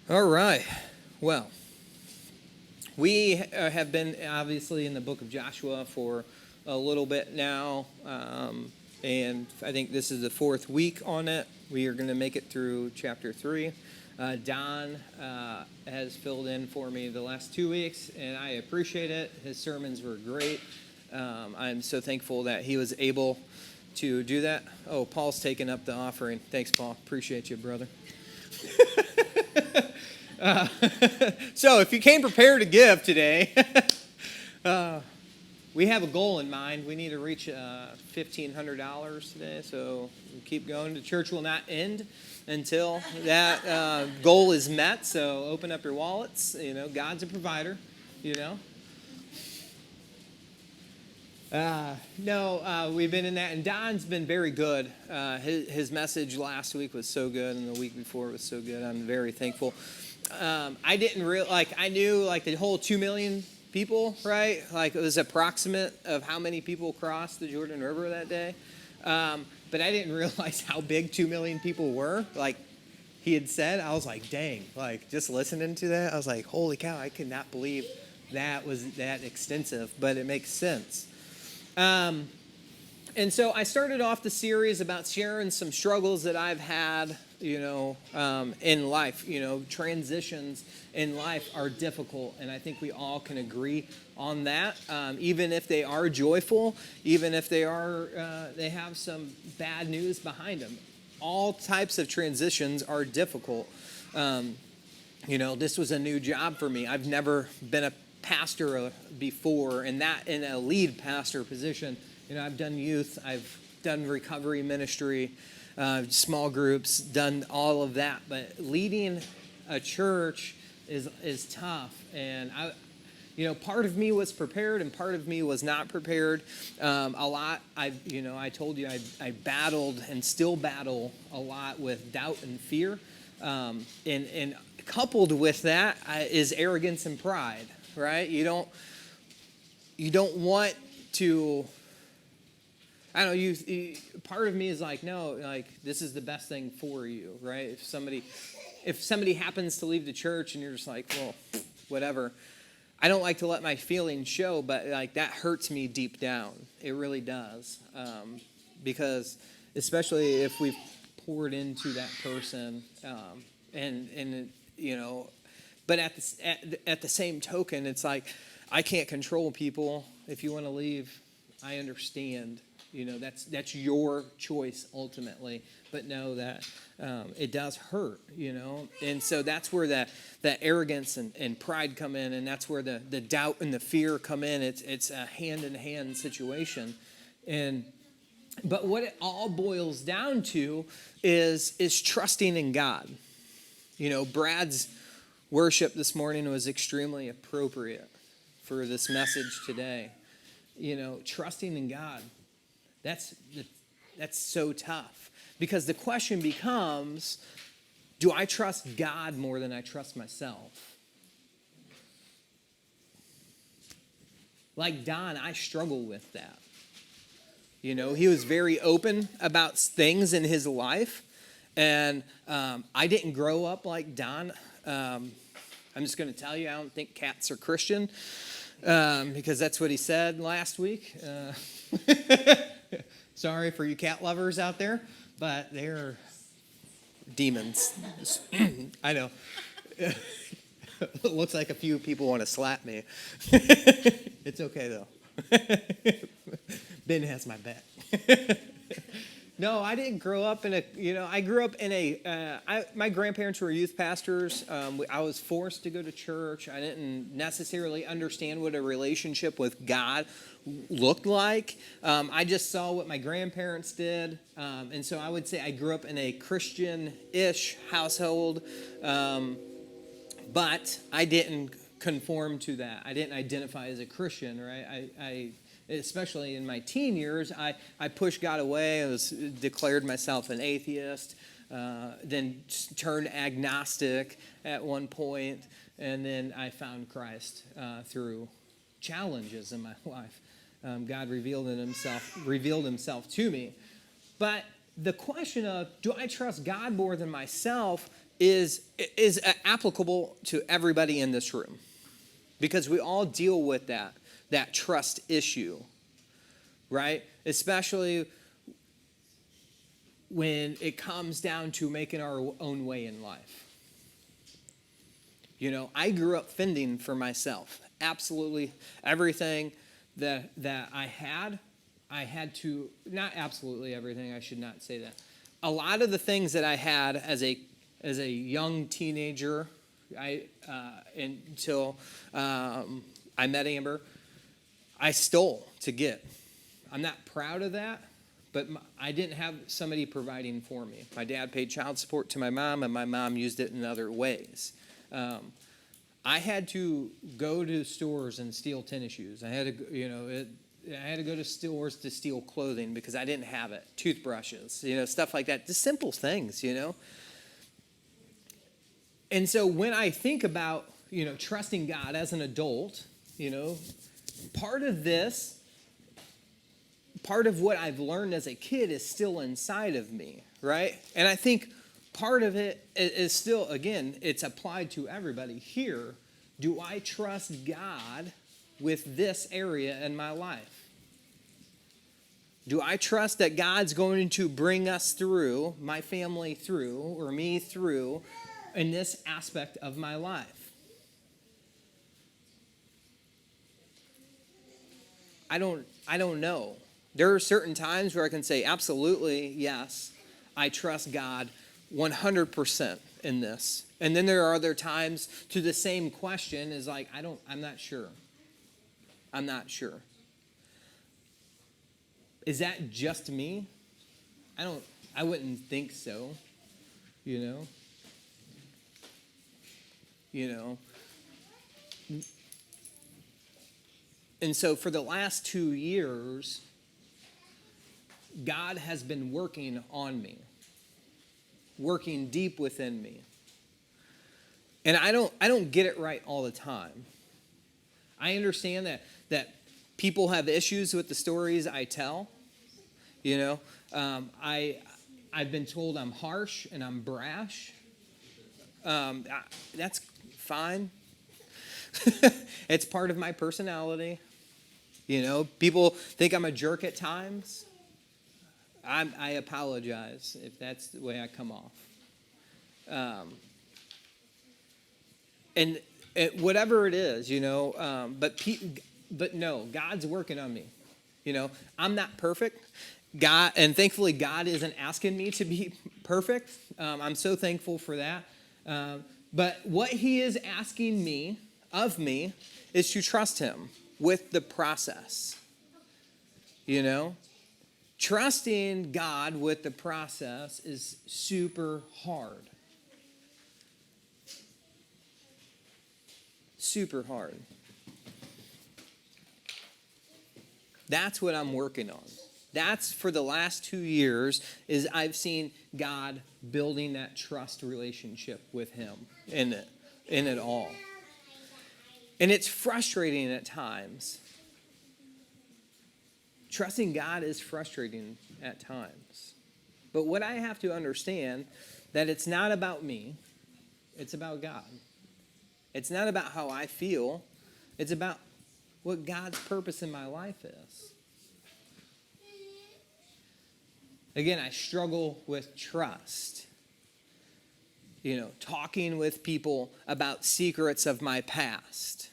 All right. Well, we have been obviously in the book of Joshua for a little bit now, and I think this is the fourth week on it. We are going to make it through chapter 3. Don has filled in for me the last 2 weeks, and I appreciate it. His sermons were great. I'm so thankful that he was able to do that. Oh, Paul's taking up the offering. Thanks, Paul. Appreciate you, brother. So if you came prepared to give today, we have a goal in mind. We need to reach $1,500 today, so we'll keep going. The church will not end until that goal is met, so open up your wallets. You know, God's a provider, you know. We've been in that, and Don's been very good. His message last week was so good, and the week before was so good. I'm very thankful. I didn't I knew the whole 2 million people, right? Like it was approximate of how many people crossed the Jordan River that day. But I didn't realize how big 2 million people were. Like he had said, I was like, dang, like just listening to that, I was like, holy cow, I could not believe that was that extensive, but it makes sense. And so I started off the series about sharing some struggles that I've had, in life. Transitions in life are difficult, and I think we all can agree on that. Even if they are joyful, even if they have some bad news behind them, all types of transitions are difficult. This was a new job for me. I've never been a pastor before, and that in a lead pastor position. I've done youth, I've done recovery ministry, small groups, done all of that. But leading a church is tough, and part of me was prepared, and part of me was not prepared. A lot. I told you I battled and still battle a lot with doubt and fear, and coupled with that is arrogance and pride. Right? You don't want to. I don't know. Part of me is like, no, like this is the best thing for you, right? If somebody happens to leave the church and you're just like, well, whatever. I don't like to let my feelings show, but like that hurts me deep down. It really does, because especially if we've poured into that person, But at the same token, it's like I can't control people. If you want to leave, I understand. That's your choice ultimately. But know that it does hurt. And so that's where that arrogance and pride come in, and that's where the doubt and the fear come in. It's a hand-in-hand situation, but what it all boils down to is trusting in God. Brad's worship this morning was extremely appropriate for this message today. Trusting in God, that's so tough, because the question becomes, do I trust God more than I trust myself? Like Don, I struggle with that. He was very open about things in his life, and I didn't grow up like Don. I'm just going to tell you, I don't think cats are Christian, because that's what he said last week. Sorry for you cat lovers out there, but they're demons. I know. It looks like a few people want to slap me. It's okay, though. Ben has my back. No, I didn't grow up in I grew up in my grandparents were youth pastors. I was forced to go to church. I didn't necessarily understand what a relationship with God looked like. I just saw what my grandparents did. And so I would say I grew up in a Christian-ish household, but I didn't conform to that. I didn't identify as a Christian, right? I especially in my teen years, I pushed God away. I declared myself an atheist, then turned agnostic at one point, and then I found Christ through challenges in my life. God revealed himself to me. But the question of, do I trust God more than myself, is applicable to everybody in this room, because we all deal with that trust issue, right? Especially when it comes down to making our own way in life. I grew up fending for myself. Absolutely everything that I had to, not absolutely everything, I should not say that. A lot of the things that I had as a young teenager, until I met Amber, I stole to get. I'm not proud of that, but I didn't have somebody providing for me. My dad paid child support to my mom, and my mom used it in other ways. I had to go to stores and steal tennis shoes. I had to, I had to go to stores to steal clothing because I didn't have it. Toothbrushes, stuff like that. Just simple things, And so when I think about, trusting God as an adult, part of what I've learned as a kid is still inside of me, right? And I think part of it is still, again, it's applied to everybody here. Do I trust God with this area in my life? Do I trust that God's going to bring us through, my family through, or me through, in this aspect of my life? I don't know. There are certain times where I can say, absolutely, yes, I trust God 100% in this. And then there are other times to the same question is like, I'm not sure. I'm not sure. Is that just me? I wouldn't think so, And so for the last 2 years, God has been working on me, working deep within me. And I don't get it right all the time. I understand that people have issues with the stories I tell. I've been told I'm harsh and I'm brash. That's fine. It's part of my personality. People think I'm a jerk at times. I apologize if that's the way I come off. And whatever it is, but no, God's working on me. I'm not perfect. God, and thankfully God isn't asking me to be perfect. I'm so thankful for that. But what he is asking of me is to trust him with the process. Trusting God with the process is super hard. Super hard. That's what I'm working on. That's for the last 2 years is I've seen God building that trust relationship with him in it all. And it's frustrating at times. Trusting God is frustrating at times. But what I have to understand that it's not about me, it's about God. It's not about how I feel, it's about what God's purpose in my life is. Again, I struggle with trust. Talking with people about secrets of my past.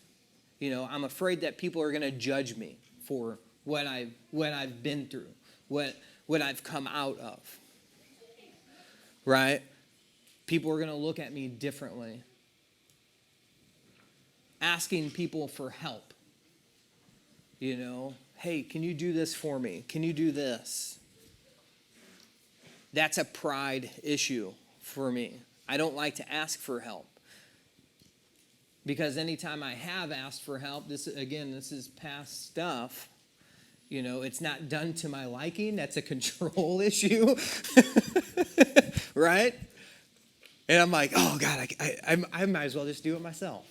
I'm afraid that people are going to judge me for what I've been through, what I've come out of. Right? People are going to look at me differently. Asking people for help. Hey, can you do this for me? Can you do this? That's a pride issue for me. I don't like to ask for help. Because anytime I have asked for help, this is past stuff. It's not done to my liking. That's a control issue. Right? And I'm like, oh, God, I might as well just do it myself.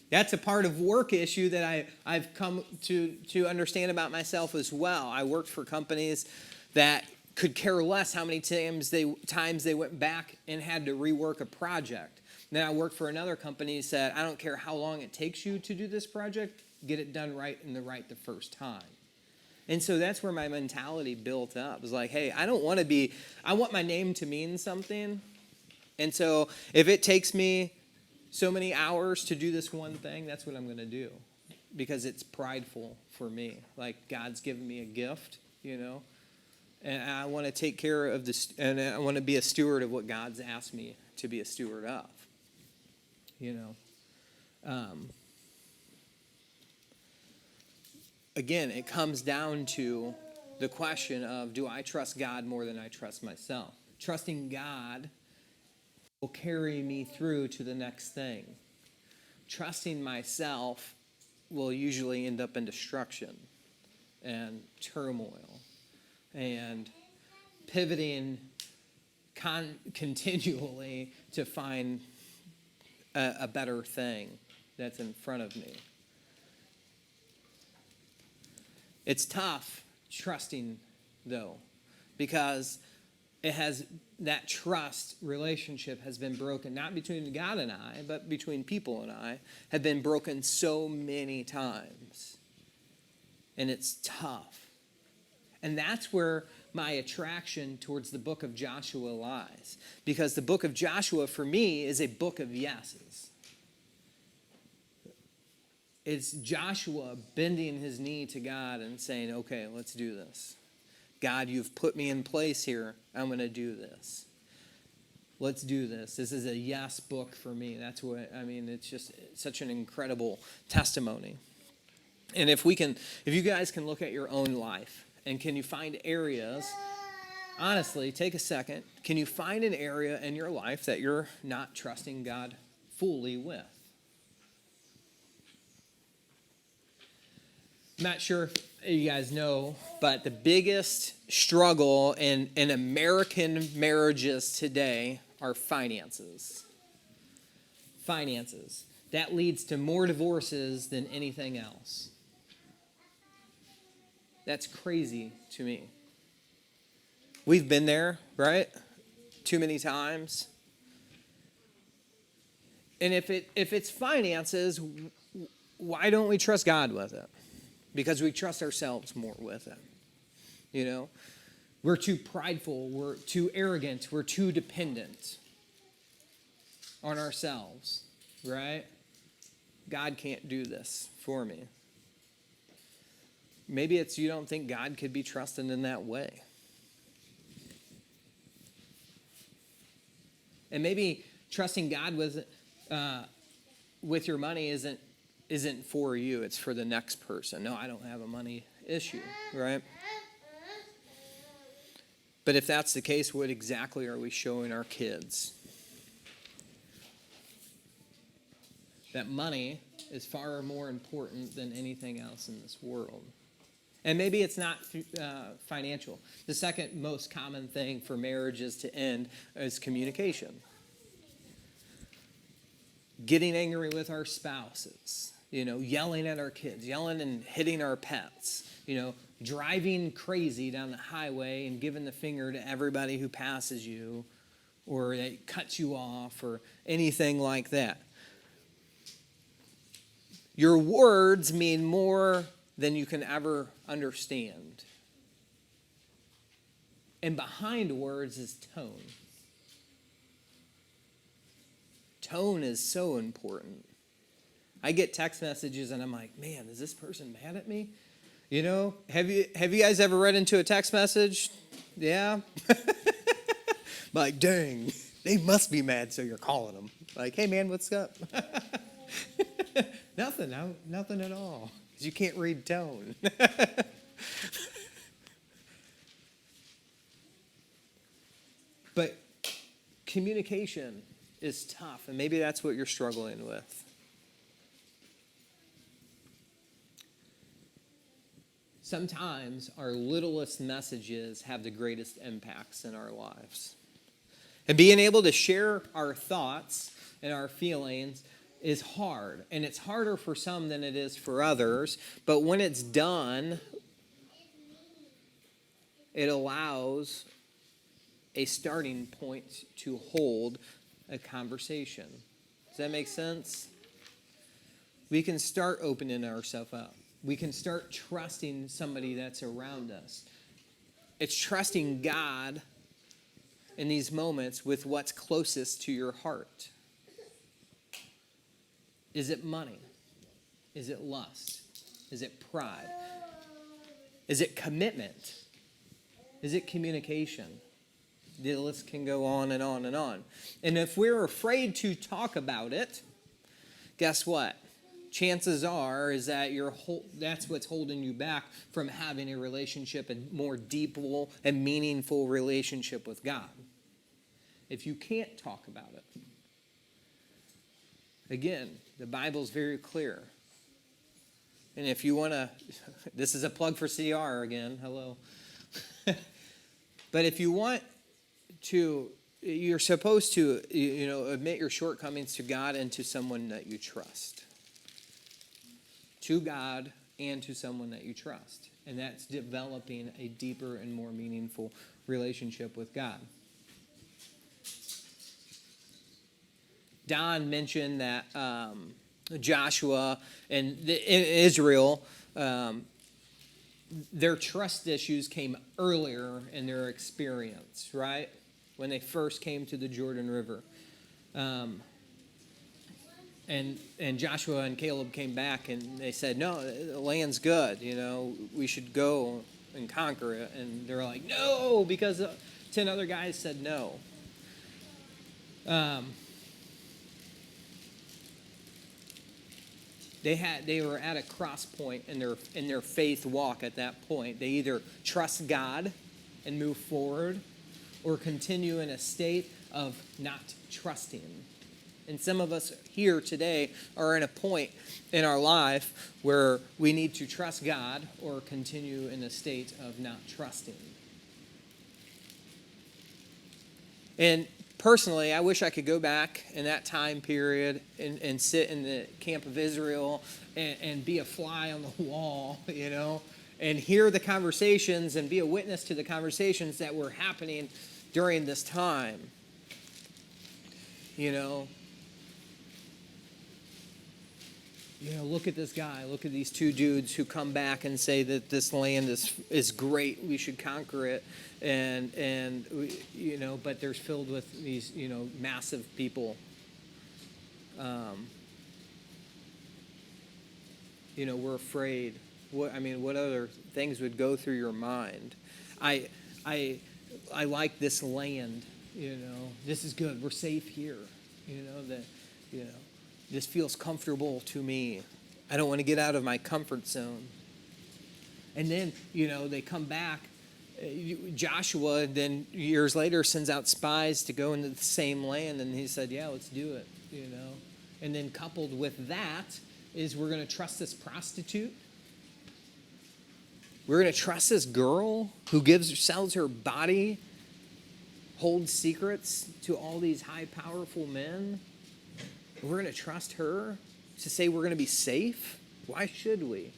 That's a part of work issue that I've come to understand about myself as well. I worked for companies that could care less how many times they went back and had to rework a project. Then I worked for another company that said, I don't care how long it takes you to do this project, get it done right the first time. And so that's where my mentality built up. It was like, hey, I want my name to mean something. And so if it takes me so many hours to do this one thing, that's what I'm going to do. Because it's prideful for me. Like, God's given me a gift, and I want to take care of this, and I want to be a steward of what God's asked me to be a steward of. Again, it comes down to the question of, do I trust God more than I trust myself? Trusting God will carry me through to the next thing. Trusting myself will usually end up in destruction and turmoil and pivoting continually to find a better thing that's in front of me. It's tough trusting, though, because that trust relationship has been broken, not between God and I, but between people and I, have been broken so many times. And it's tough. And that's where my attraction towards the book of Joshua lies. Because the book of Joshua, for me, is a book of yeses. It's Joshua bending his knee to God and saying, okay, let's do this. God, you've put me in place here. I'm going to do this. Let's do this. This is a yes book for me. It's just such an incredible testimony. And if you guys can look at your own life, and can you find areas, honestly, take a second, can you find an area in your life that you're not trusting God fully with? I'm not sure if you guys know, but the biggest struggle in American marriages today are finances. Finances. That leads to more divorces than anything else. That's crazy to me. We've been there, right? Too many times. And if it's finances, why don't we trust God with it? Because we trust ourselves more with it. We're too prideful, we're too arrogant, we're too dependent on ourselves, right? God can't do this for me. Maybe it's you don't think God could be trusted in that way. And maybe trusting God with your money isn't for you, it's for the next person. No, I don't have a money issue, right? But if that's the case, what exactly are we showing our kids? That money is far more important than anything else in this world. And maybe it's not financial. The second most common thing for marriages to end is communication. Getting angry with our spouses, yelling at our kids, yelling and hitting our pets, driving crazy down the highway and giving the finger to everybody who passes you or that cuts you off or anything like that. Your words mean more than you can ever understand. And behind words is tone. Tone is so important. I get text messages and I'm like, man, is this person mad at me? Have you guys ever read into a text message? Yeah? Like, dang, they must be mad, so you're calling them. Like, hey man, what's up? Nothing at all. Because you can't read tone. But communication is tough, and maybe that's what you're struggling with. Sometimes our littlest messages have the greatest impacts in our lives. And being able to share our thoughts and our feelings is hard. And it's harder for some than it is for others. But when it's done it allows a starting point to hold a conversation. Does that make sense? We can start opening ourselves up. We can start trusting somebody that's around us. It's trusting God in these moments with what's closest to your heart. Is it money? Is it lust? Is it pride? Is it commitment? Is it communication? The list can go on and on and on. And if we're afraid to talk about it, guess what? Chances are is that that's what's holding you back from having a relationship, a more deep and meaningful relationship with God. If you can't talk about it. Again, the Bible's very clear. And if you want to, this is a plug for CR again, hello. But if you want to, you're supposed to, admit your shortcomings to God and to someone that you trust. To God and to someone that you trust. And that's developing a deeper and more meaningful relationship with God. Don mentioned that Joshua and Israel, their trust issues came earlier in their experience, right? When they first came to the Jordan River. And Joshua and Caleb came back and they said, no, the land's good, we should go and conquer it. And they're like, no, because 10 other guys said no. They were at a cross point in their faith walk at that point. They either trust God and move forward or continue in a state of not trusting. And some of us here today are in a point in our life where we need to trust God or continue in a state of not trusting. And personally, I wish I could go back in that time period and sit in the camp of Israel and be a fly on the wall, and hear the conversations and be a witness to the conversations that were happening during this time. Look at this guy. Look at these two dudes who come back and say that this land is great. We should conquer it, and but they're filled with these massive people. We're afraid. What other things would go through your mind? I like this land. This is good. We're safe here. This feels comfortable to me. I don't want to get out of my comfort zone. And then, they come back. Joshua, then years later, sends out spies to go into the same land. And he said, yeah, let's do it, And then coupled with that is we're going to trust this prostitute. We're going to trust this girl who sells her body, holds secrets to all these high, powerful men. We're going to trust her to say we're going to be safe? Why should we?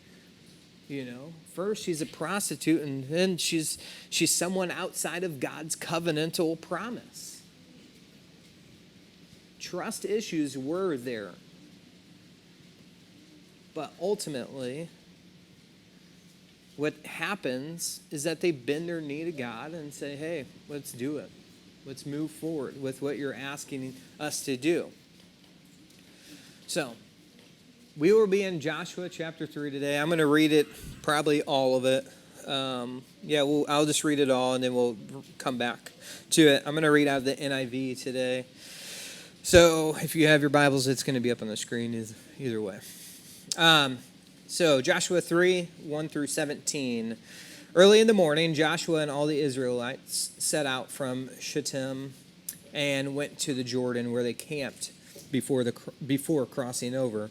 First she's a prostitute, and then she's someone outside of God's covenantal promise. Trust issues were there. But ultimately, what happens is that they bend their knee to God and say, hey, let's do it. Let's move forward with what you're asking us to do. So, we will be in Joshua chapter 3 today. I'm going to read it, probably all of it. I'll just read it all, and then we'll come back to it. I'm going to read out of the NIV today. So, if you have your Bibles, it's going to be up on the screen either way. So, Joshua 3, 1 through 17. Early in the morning, Joshua and all the Israelites set out from Shittim and went to the Jordan, where they camped before crossing over.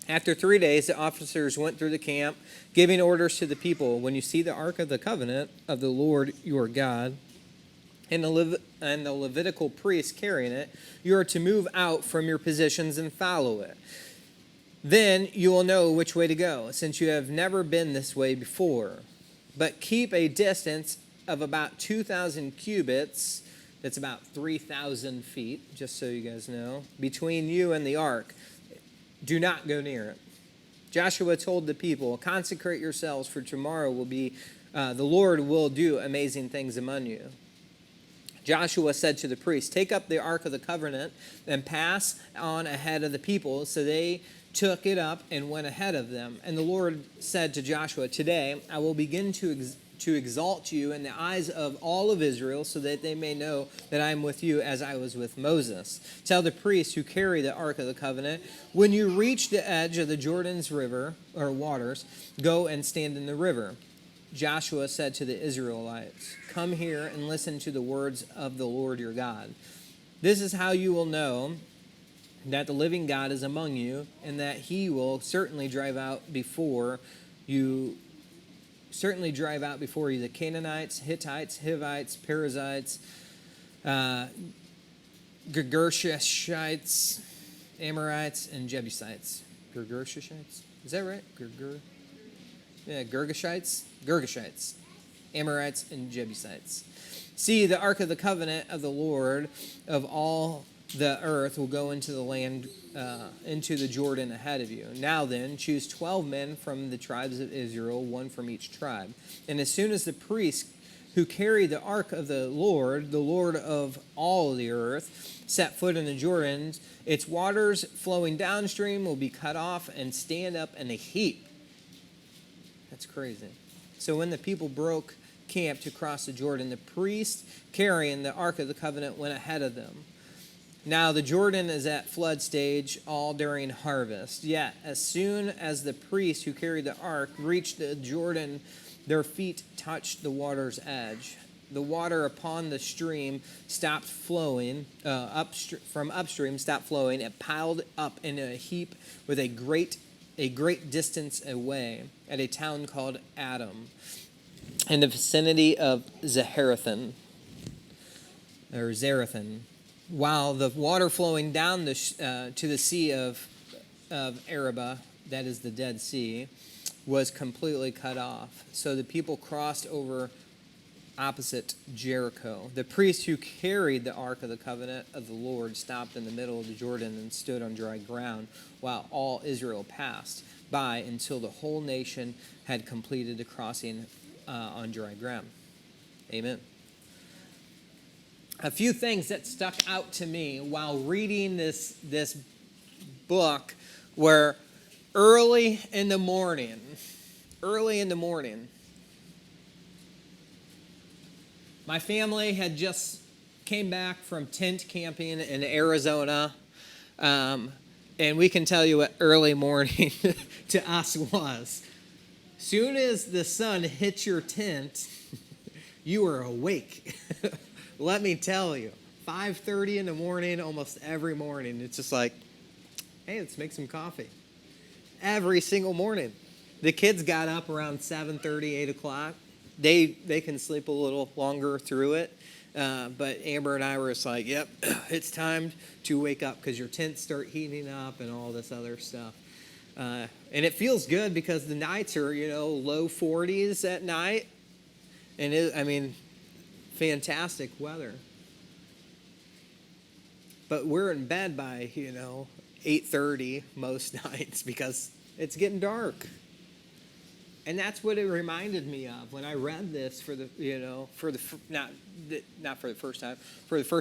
After 3 days, the officers went through the camp, giving orders to the people. When you see the Ark of the Covenant of the Lord your God and the Levitical priests carrying it, you are to move out from your positions and follow it. Then you will know which way to go, since you have never been this way before. But keep a distance of about 2,000 cubits, that's about 3,000 feet, just so you guys know, between you and the ark. Do not go near it. Joshua told the people, consecrate yourselves, for tomorrow will be, the Lord will do amazing things among you. Joshua said to the priests, take up the Ark of the Covenant and pass on ahead of the people. So they took it up and went ahead of them. And the Lord said to Joshua, today I will begin to exalt you in the eyes of all of Israel, so that they may know that I am with you as I was with Moses. Tell the priests who carry the Ark of the Covenant, when you reach the edge of the Jordan's river, or waters, go and stand in the river. Joshua said to the Israelites, come here and listen to the words of the Lord your God. This is how you will know that the living God is among you, and that he will certainly drive out before you the Canaanites, Hittites, Hivites, Perizzites, Girgashites, Amorites, and Jebusites. Girgashites? Is that right? Girgashites, Amorites, and Jebusites. See, the Ark of the Covenant of the Lord of all the earth will go into the land, into the Jordan ahead of you. Now then, choose 12 men from the tribes of Israel, one from each tribe. And as soon as the priests who carry the ark of the Lord of all the earth, set foot in the Jordan, its waters flowing downstream will be cut off and stand up in a heap. That's crazy. So when the people broke camp to cross the Jordan, the priest carrying the Ark of the Covenant went ahead of them. Now the Jordan is at flood stage all during harvest. Yet as soon as the priests who carried the ark reached the Jordan, their feet touched the water's edge. The water upon the stream stopped flowing, from upstream stopped flowing. It piled up in a heap with a great distance away at a town called Adam, in the vicinity of Zarethan. While the water flowing down to the sea of Arabah, that is the Dead Sea, was completely cut off. So the people crossed over opposite Jericho. The priests who carried the Ark of the Covenant of the Lord stopped in the middle of the Jordan and stood on dry ground while all Israel passed by until the whole nation had completed the crossing on dry ground. Amen. A few things that stuck out to me while reading this book were early in the morning, my family had just came back from tent camping in Arizona, and we can tell you what early morning to us was. Soon as the sun hits your tent, you are awake. Let me tell you, 5:30 in the morning, almost every morning, it's just like, hey, let's make some coffee. Every single morning. The kids got up around 7:30, 8 o'clock. They can sleep a little longer through it. But Amber and I were just like, yep, it's time to wake up because your tents start heating up and all this other stuff. And it feels good because the nights are, low 40s at night. And fantastic weather. But we're in bed by, 8:30 most nights because it's getting dark. And that's what it reminded me of when I read this for the first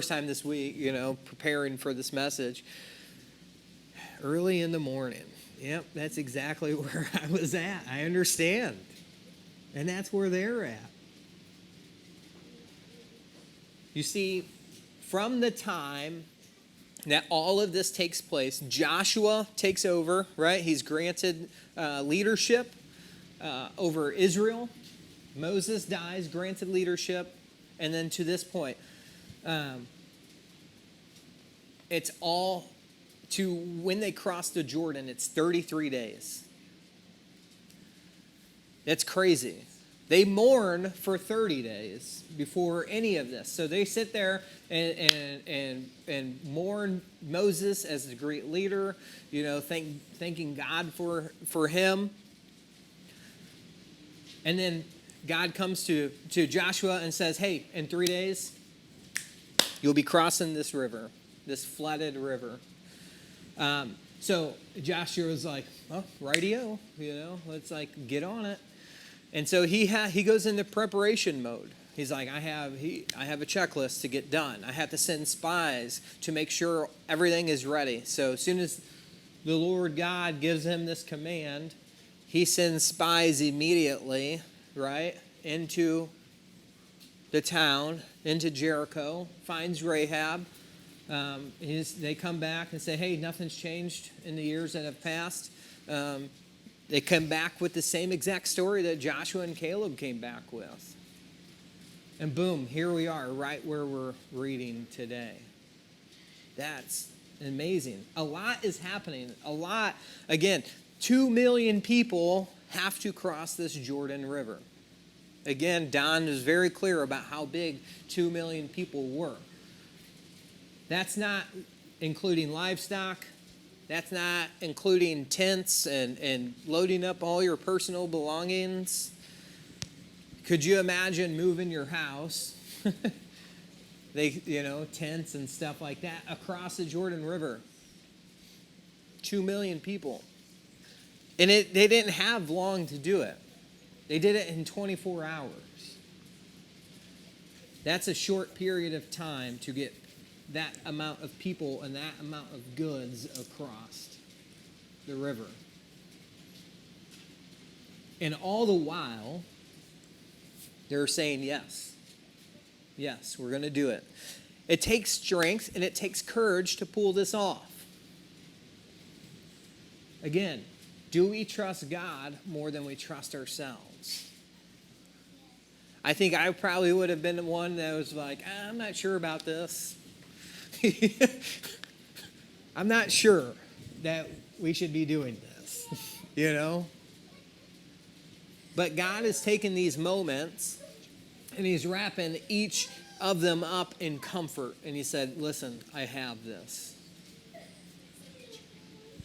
time this week, preparing for this message. Early in the morning. Yep, that's exactly where I was at. I understand. And that's where they're at. You see, from the time that all of this takes place, Joshua takes over, right? He's granted leadership over Israel. Moses dies, granted leadership. And then to this point, it's all to when they cross the Jordan, it's 33 days. That's crazy. They mourn for 30 days before any of this. So they sit there and mourn Moses as the great leader, thanking God for him. And then God comes to Joshua and says, hey, in 3 days, you'll be crossing this river, this flooded river. So Joshua was like, oh, rightio, let's like get on it. And so he goes into preparation mode. He's like, I have a checklist to get done. I have to send spies to make sure everything is ready. So as soon as the Lord God gives him this command, he sends spies immediately, right, into the town, into Jericho, finds Rahab. They come back and say, hey, nothing's changed in the years that have passed. They come back with the same exact story that Joshua and Caleb came back with. And boom, here we are, right where we're reading today. That's amazing. A lot is happening. Again, 2 million people have to cross this Jordan River. Again, Don is very clear about how big 2 million people were. That's not including livestock. That's not including tents and loading up all your personal belongings. Could you imagine moving your house, tents and stuff like that, across the Jordan River? 2 million people. And they didn't have long to do it. They did it in 24 hours. That's a short period of time to get that amount of people and that amount of goods across the river. And all the while, they're saying yes. Yes, we're going to do it. It takes strength and it takes courage to pull this off. Again, do we trust God more than we trust ourselves? I think I probably would have been the one that was like, I'm not sure about this. I'm not sure that we should be doing this, But God has taken these moments and he's wrapping each of them up in comfort. And he said, listen, I have this.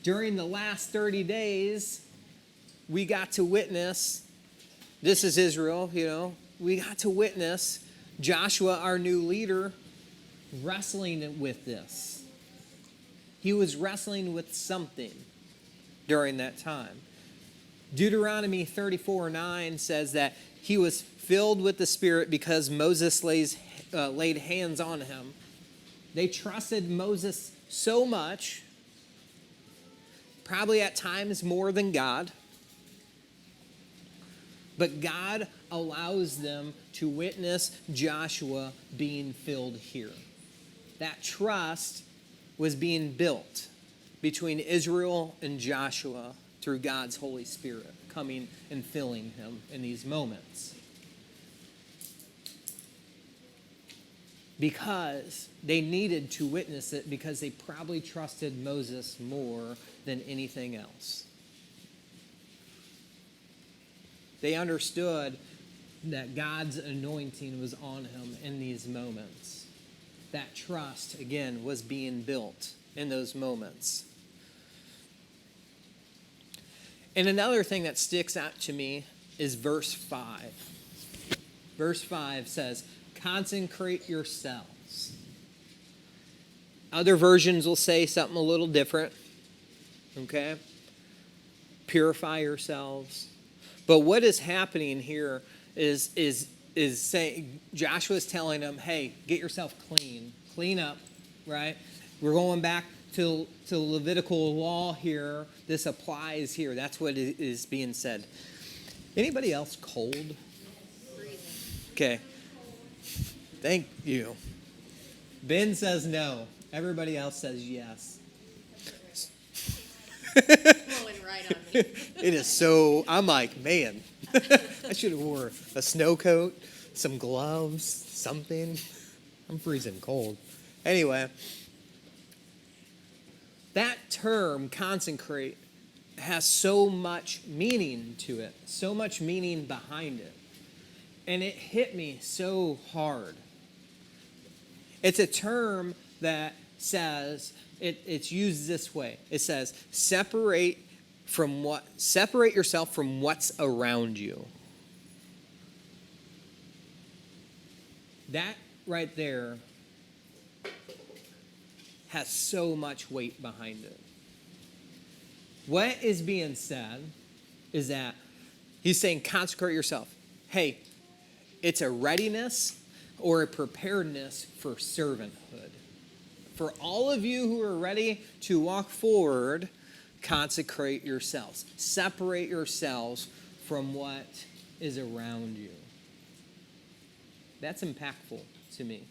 During the last 30 days, we got to witness, this is Israel, we got to witness Joshua, our new leader, wrestling with this. He was wrestling with something during that time. Deuteronomy 34:9 says that he was filled with the Spirit because Moses laid hands on him. They trusted Moses so much, probably at times more than God. But God allows them to witness Joshua being filled here. That trust was being built between Israel and Joshua through God's Holy Spirit coming and filling him in these moments. Because they needed to witness it because they probably trusted Moses more than anything else. They understood that God's anointing was on him in these moments. That trust, again, was being built in those moments. And another thing that sticks out to me is verse 5. Verse 5 says, consecrate yourselves. Other versions will say something a little different. Okay? Purify yourselves. But what is happening here is saying, Joshua's telling them, hey, get yourself clean up, right? We're going back to Levitical law here. This applies here. That's what is being said. Anybody else cold? Okay. Thank you. Ben says no. Everybody else says yes. Blowing right on me. It is so, I'm like, man, I should have wore a snow coat, some gloves, something. I'm freezing cold. Anyway, that term, consecrate, has so much meaning to it, so much meaning behind it. And it hit me so hard. It's a term that says, it's used this way. It says, separate yourself from what's around you. That right there has so much weight behind it. What is being said is that he's saying consecrate yourself. Hey, it's a readiness or a preparedness for servanthood. For all of you who are ready to walk forward, consecrate yourselves. Separate yourselves from what is around you. That's impactful to me.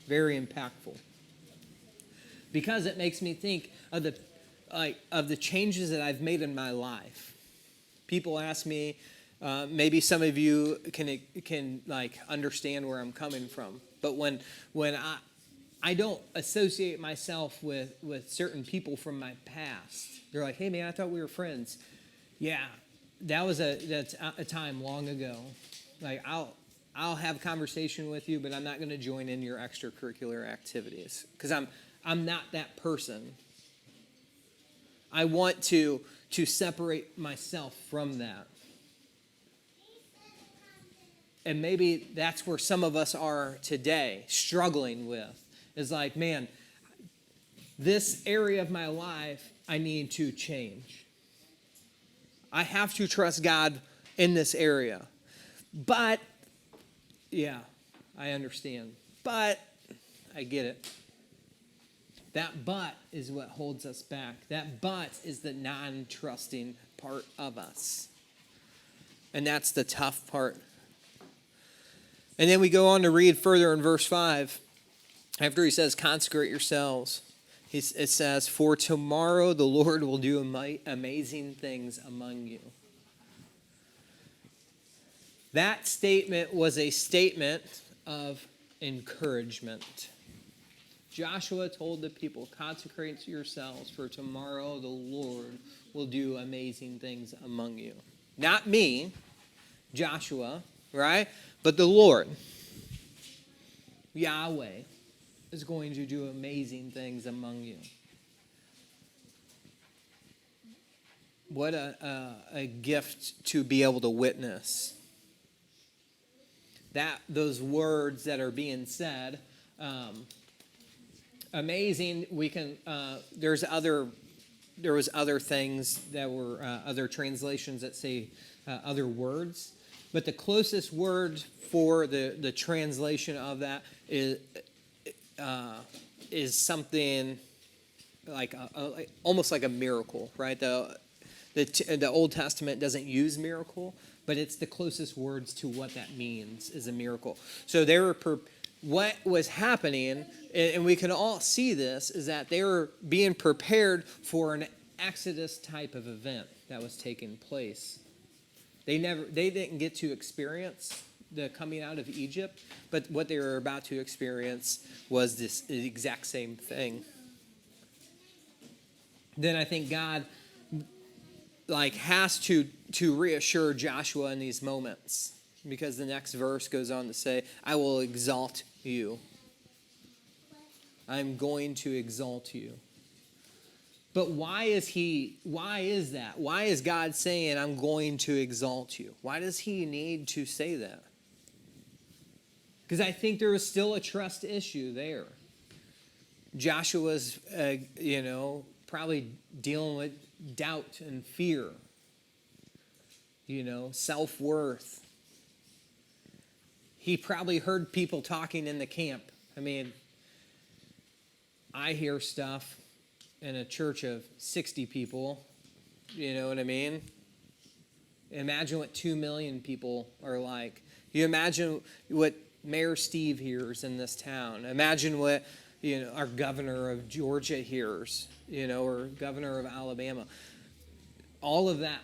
Very impactful. Because it makes me think of the changes that I've made in my life. People ask me, maybe some of you can understand where I'm coming from. But when I don't associate myself with certain people from my past. They're like, hey man, I thought we were friends. Yeah, that's a time long ago. Like I'll have a conversation with you, but I'm not going to join in your extracurricular activities because I'm not that person. I want to separate myself from that. And maybe that's where some of us are today, struggling with. Is like, man, this area of my life, I need to change. I have to trust God in this area. But, yeah, I understand. But, I get it. That but is what holds us back. That but is the non-trusting part of us. And that's the tough part. And then we go on to read further in verse 5. After he says, consecrate yourselves, it says, for tomorrow the Lord will do amazing things among you. That statement was a statement of encouragement. Joshua told the people, consecrate yourselves, for tomorrow the Lord will do amazing things among you. Not me, Joshua, right? But the Lord, Yahweh, is going to do amazing things among you. What a gift to be able to witness. Those words that are being said, amazing. We can. There was other things that were other translations that say other words, but the closest word for the translation of that is something like almost like a miracle, right? The Old Testament doesn't use miracle, but it's the closest words to what that means is a miracle. So they were what was happening, and we can all see this, is that they were being prepared for an Exodus type of event that was taking place. They didn't get to experience the coming out of Egypt, but what they were about to experience was this exact same thing. Then I think God has to reassure Joshua in these moments, because the next verse goes on to say, I will exalt you. I'm going to exalt you. But why is that? Why is God saying, I'm going to exalt you? Why does he need to say that? Because I think there was still a trust issue there. Joshua's, probably dealing with doubt and fear, self-worth. He probably heard people talking in the camp. I mean, I hear stuff in a church of 60 people, you know what I mean? Imagine what 2 million people are like. You imagine what Mayor Steve hears in this town. Imagine what our governor of Georgia hears, or governor of Alabama. All of that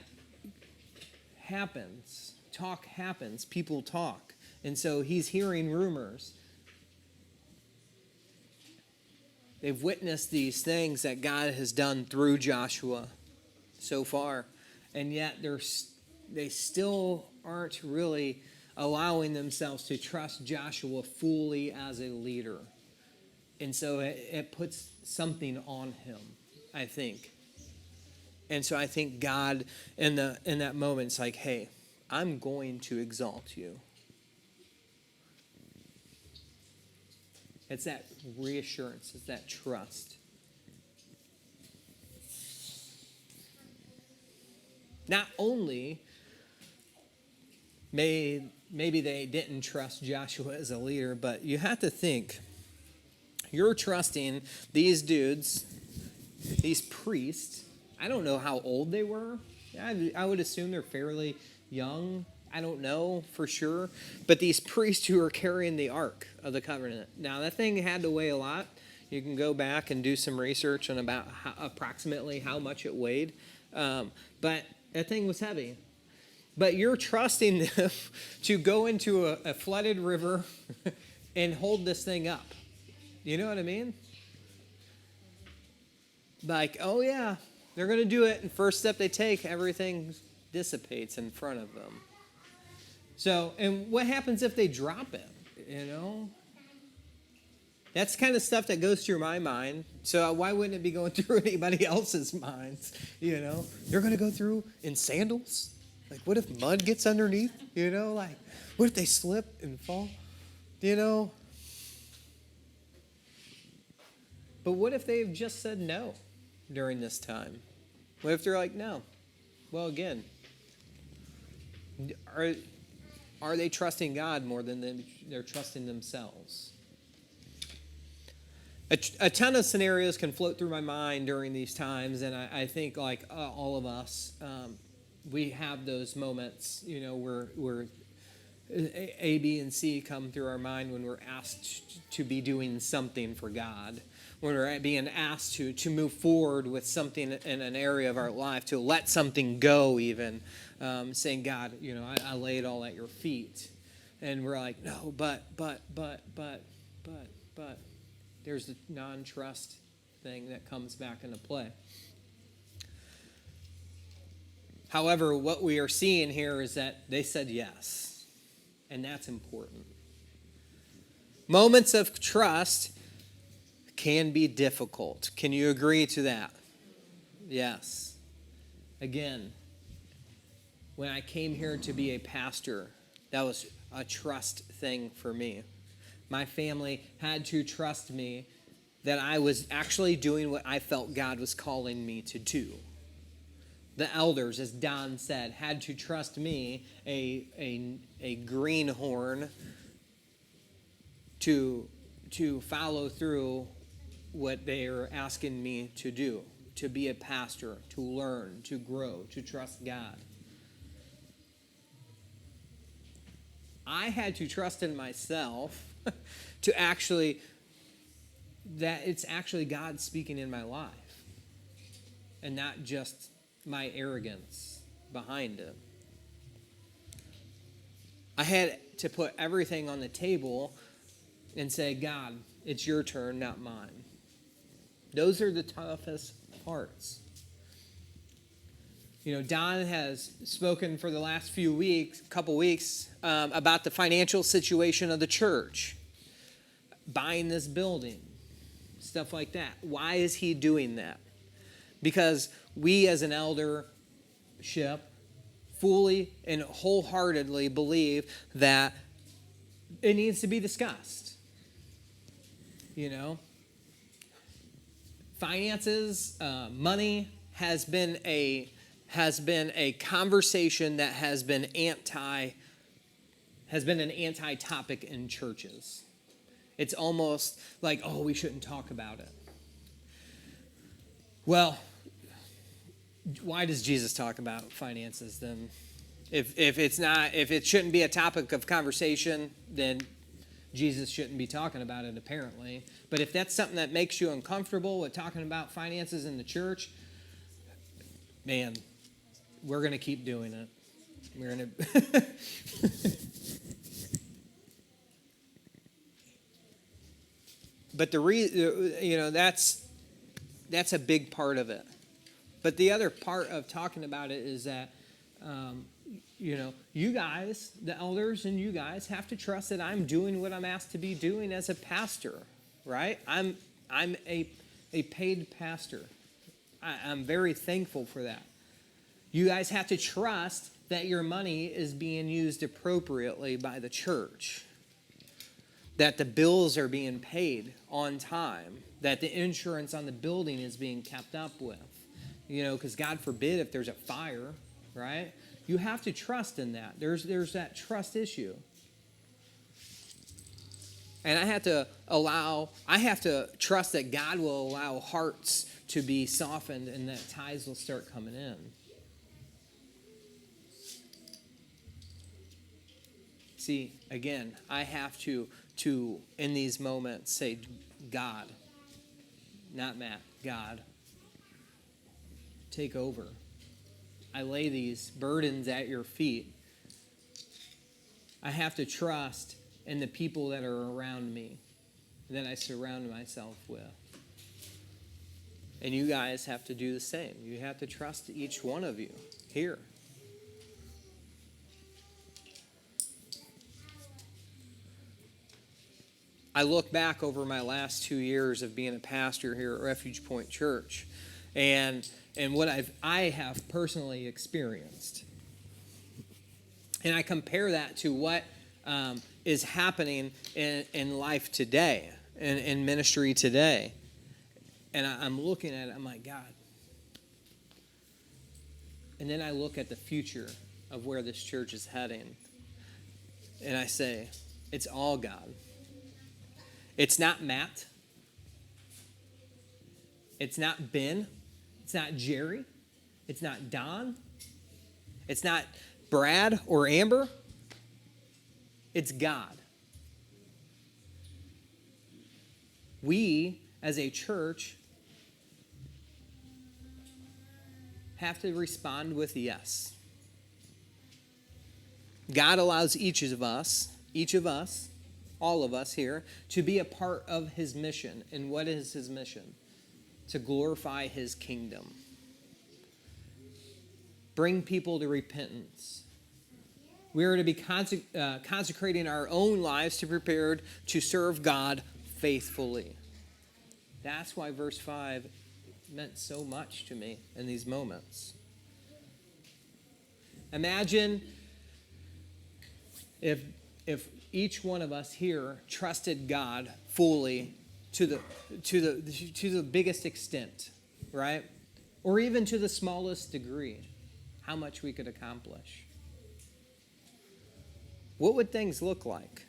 happens. Talk happens. People talk. And so he's hearing rumors. They've witnessed these things that God has done through Joshua so far. And yet they still aren't really allowing themselves to trust Joshua fully as a leader. And so it puts something on him, I think. And so I think God in that moment is like, hey, I'm going to exalt you. It's that reassurance. It's that trust. Not only maybe they didn't trust Joshua as a leader, but you have to think, you're trusting these dudes, these priests. I don't know how old they were. I would assume they're fairly young. I don't know for sure. But these priests who are carrying the Ark of the Covenant. Now, that thing had to weigh a lot. You can go back and do some research on about approximately how much it weighed. But that thing was heavy. But you're trusting them to go into a flooded river and hold this thing up. You know what I mean? Like, oh yeah, they're going to do it. And first step they take, everything dissipates in front of them. So, and what happens if they drop it? You know? That's kind of stuff that goes through my mind. So why wouldn't it be going through anybody else's minds? You know? They're going to go through in sandals? Like, what if mud gets underneath? You know? Like, what if they slip and fall? You know? But what if they've just said no during this time? What if they're like, no? Well, again, are they trusting God more than they're trusting themselves? A ton of scenarios can float through my mind during these times, and I think like all of us, we have those moments, you know, where A, B, and C come through our mind when we're asked to be doing something for God, when we're being asked to move forward with something in an area of our life, to let something go even, saying, God, you know, I lay it all at your feet. And we're like, no, but. There's the non-trust thing that comes back into play. However, what we are seeing here is that they said yes, and that's important. Moments of trust can be difficult. Can you agree to that? Yes. Again, when I came here to be a pastor, that was a trust thing for me. My family had to trust me that I was actually doing what I felt God was calling me to do. The elders, as Don said, had to trust me, a greenhorn, to follow through what they are asking me to do, to be a pastor, to learn, to grow, to trust God. I had to trust in myself to actually, that it's actually God speaking in my life and not just my arrogance behind it. I had to put everything on the table and say, God, it's your turn, not mine. Those are the toughest parts. You know, Don has spoken for the last couple weeks, about the financial situation of the church, buying this building, stuff like that. Why is he doing that? Because we as an eldership fully and wholeheartedly believe that it needs to be discussed. You know, finances, money has been a conversation that has been an anti-topic in churches. It's almost like, oh, we shouldn't talk about it. Well, why does Jesus talk about finances then? If it shouldn't be a topic of conversation, then Jesus shouldn't be talking about it apparently. But if that's something that makes you uncomfortable with talking about finances in the church, man, we're going to keep doing it. We're going to But that's a big part of it. But the other part of talking about it is that you guys, the elders, and you guys have to trust that I'm doing what I'm asked to be doing as a pastor, right? I'm a paid pastor. I'm very thankful for that. You guys have to trust that your money is being used appropriately by the church. that the bills are being paid on time, that the insurance on the building is being kept up with. Because God forbid if there's a fire, right? You have to trust in that. There's that trust issue. And I have to trust that God will allow hearts to be softened and that tithes will start coming in. See, again, I have to in these moments say, God, not Matt, God, take over. I lay these burdens at your feet. I have to trust in the people that are around me, that I surround myself with. And you guys have to do the same. You have to trust each one of you here. I look back over my last 2 years of being a pastor here at Refuge Point Church, and what I have personally experienced. And I compare that to what is happening in life today, in ministry today. And I'm looking at it, I'm like, God. And then I look at the future of where this church is heading, and I say, it's all God. It's not Matt. It's not Ben. It's not Jerry. It's not Don. It's not Brad or Amber. It's God. We, as a church, have to respond with yes. God allows each of us, all of us here, to be a part of his mission. And what is his mission? To glorify his kingdom. Bring people to repentance. We are to be consecrating our own lives to be prepared to serve God faithfully. That's why verse 5 meant so much to me in these moments. Imagine if each one of us here trusted God fully to the biggest extent, right? Or even to the smallest degree, how much we could accomplish. What would things look like?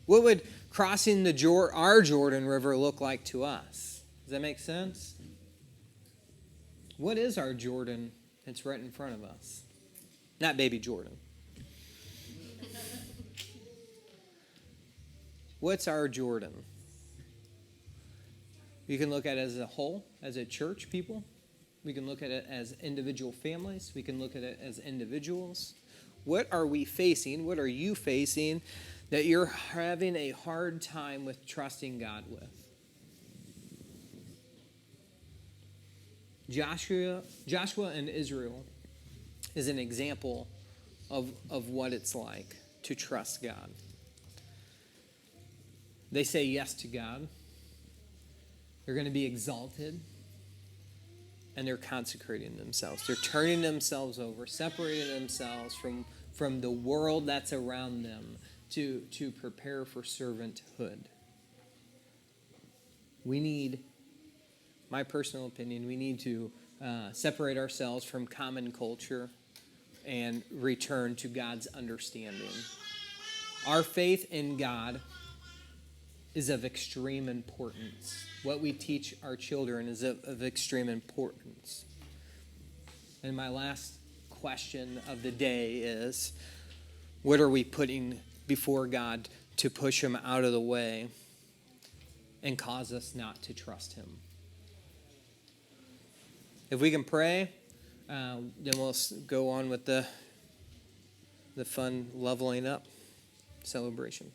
What would crossing our Jordan River look like to us? Does that make sense? What is our Jordan that's right in front of us? Not baby Jordan. What's our Jordan? We can look at it as a whole, as a church people. We can look at it as individual families. We can look at it as individuals. What are we facing? What are you facing that you're having a hard time with trusting God with? Joshua and Israel is an example of what it's like to trust God. They say yes to God. They're going to be exalted. And they're consecrating themselves. They're turning themselves over, separating themselves from the world that's around them to prepare for servanthood. We need, my personal opinion, we need to separate ourselves from common culture and return to God's understanding. Our faith in God is of extreme importance. What we teach our children is of extreme importance. And my last question of the day is, what are we putting before God to push him out of the way and cause us not to trust him? If we can pray, then we'll go on with the fun leveling up celebration.